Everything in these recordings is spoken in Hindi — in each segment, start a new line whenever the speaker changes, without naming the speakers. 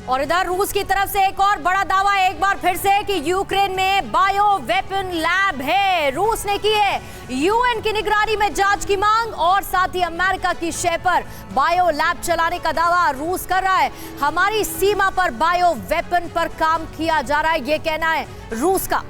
और इधर रूस की तरफ से एक और बड़ा दावा एक बार फिर से कि यूक्रेन में बायो वेपन लैब है। रूस ने की है यूएन की निगरानी में जांच की मांग और साथ ही अमेरिका की शय पर बायो लैब चलाने का दावा रूस कर रहा है। हमारी सीमा पर बायो वेपन पर काम किया जा रहा है, यह कहना है रूस का।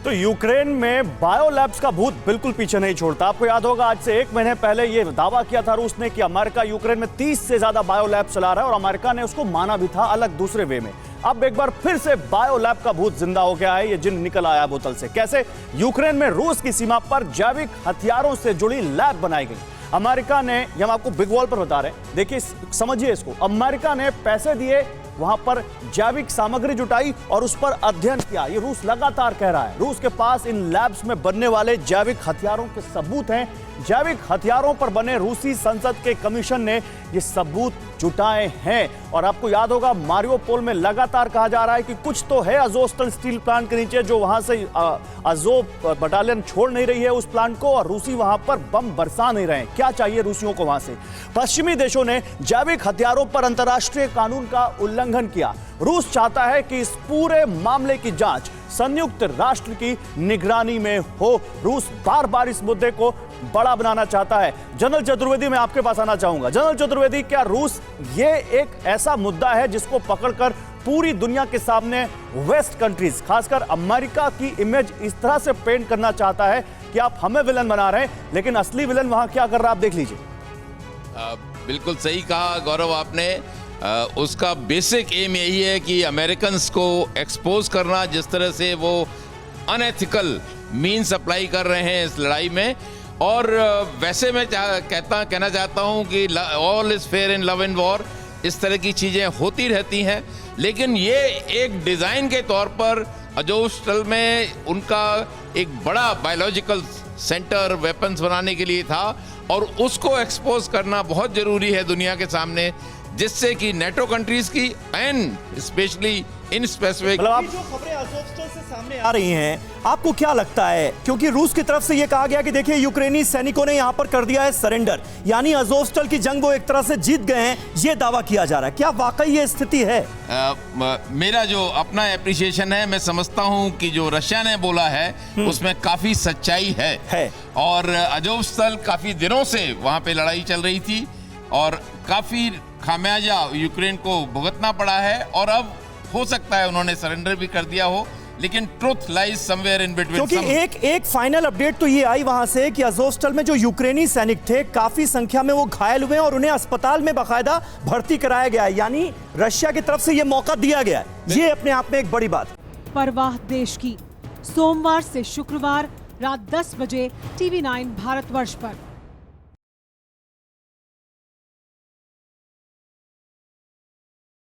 तो यूक्रेन में बायो लैब्स का भूत बिल्कुल पीछे नहीं छोड़ता। आपको याद होगा आज से 1 महीने पहले यह दावा किया था रूस ने कि अमेरिका यूक्रेन में 30 से ज्यादा बायो लैब चला रहा है और अमेरिका ने उसको माना भी था, अलग दूसरे वे में। अब एक बार फिर से बायो लैब का भूत जिंदा हो गया है, ये जिन निकल आया बोतल से। कैसे? यूक्रेन में रूस की सीमा पर जैविक हथियारों से जुड़ी लैब बनाई गई। अमेरिका ने, ये हम आपको बिग वॉल पर बता रहे हैं, देखिए समझिए इसको। अमेरिका ने पैसे दिए, वहां पर जैविक सामग्री जुटाई और उस पर अध्ययन किया। ये रूस लगातार कह रहा है। रूस के पास इन लैब्स में बनने वाले जैविक हथियारों के सबूत हैं। जैविक हथियारों पर बने रूसी संसद के कमीशन ने ये सबूत जुटाए हैं। और आपको याद होगा मारियोपोल में लगातार कहा जा रहा है कि कुछ तो है अज़ोवस्टल स्टील प्लांट के नीचे, जो वहां से अज़ोव बटालियन छोड़ नहीं रही है उस प्लांट को, और रूसी वहां पर बम बरसा नहीं रहे हैं। क्या चाहिए रूसियों को वहां से? पश्चिमी देशों ने जैविक हथियारों पर अंतर्राष्ट्रीय कानून का उल्लंघन किया। रूस चाहता है कि इस पूरे मामले की जांच संयुक्त राष्ट्र की निगरानी में हो। रूस बार बार इस मुद्दे को बड़ा बनाना चाहता है। जनरल चतुर्वेदी, मैं आपके पास आना चाहूंगा। जनरल चतुर्वेदी, क्या रूस ये एक ऐसा मुद्दा है जिसको पकड़कर पूरी दुनिया के सामने वेस्ट कंट्रीज, खासकर अमेरिका की इमेज इस तरह से पेंट करना चाहता है कि आप हमें विलन बना रहे हैं, लेकिन असली विलन वहां क्या कर रहा है आप देख लीजिए।
बिल्कुल सही कहा गौरव आपने। उसका बेसिक एम यही है कि अमेरिकन्स को एक्सपोज करना, जिस तरह से वो अनएथिकल मीन्स अप्लाई कर रहे हैं इस लड़ाई में। और वैसे मैं कहना चाहता हूं कि all is fair in love and war, इस तरह की चीज़ें होती रहती हैं, लेकिन ये एक डिज़ाइन के तौर पर अज़ोवस्टल में उनका एक बड़ा बायोलॉजिकल सेंटर वेपन्स बनाने के लिए था और उसको एक्सपोज करना बहुत ज़रूरी है दुनिया के सामने, जिससे कि नेटो कंट्रीज की एंड स्पेशली इन स्पेसिफिक
जो खबरें अज़ोवस्टल से सामने आ रही हैं, आपको क्या लगता है? क्योंकि रूस की तरफ से यह कहा गया कि देखिए यूक्रेनी सैनिकों ने यहां पर कर दिया है सरेंडर, यानी अज़ोवस्टल की जंग वो एक तरह से जीत गए हैं, यह दावा किया जा रहा है। क्या वाकई ये स्थिति है?
मेरा जो अपना एप्रिसिएशन है, मैं समझता हूं कि जो रशिया ने बोला है उसमें काफी सच्चाई है। और अज़ोवस्टल काफी दिनों से वहां पे लड़ाई चल रही थी और काफी खामियाजा यूक्रेन को भुगतना पड़ा है, और अब हो सकता है उन्होंने सरेंडर भी कर दिया हो, लेकिन truth lies somewhere in between.
क्योंकि एक फाइनल अपडेट तो ये आई वहां से कि अज़ोवस्टल में जो यूक्रेनी सैनिक थे काफी संख्या में वो घायल हुए और उन्हें अस्पताल में बाकायदा भर्ती कराया गया है, यानी रशिया की तरफ से ये मौका दिया गया है। ये अपने आप में एक बड़ी बात।
परवाह देश की, सोमवार से शुक्रवार रात 10 बजे TV9 भारतवर्ष पर।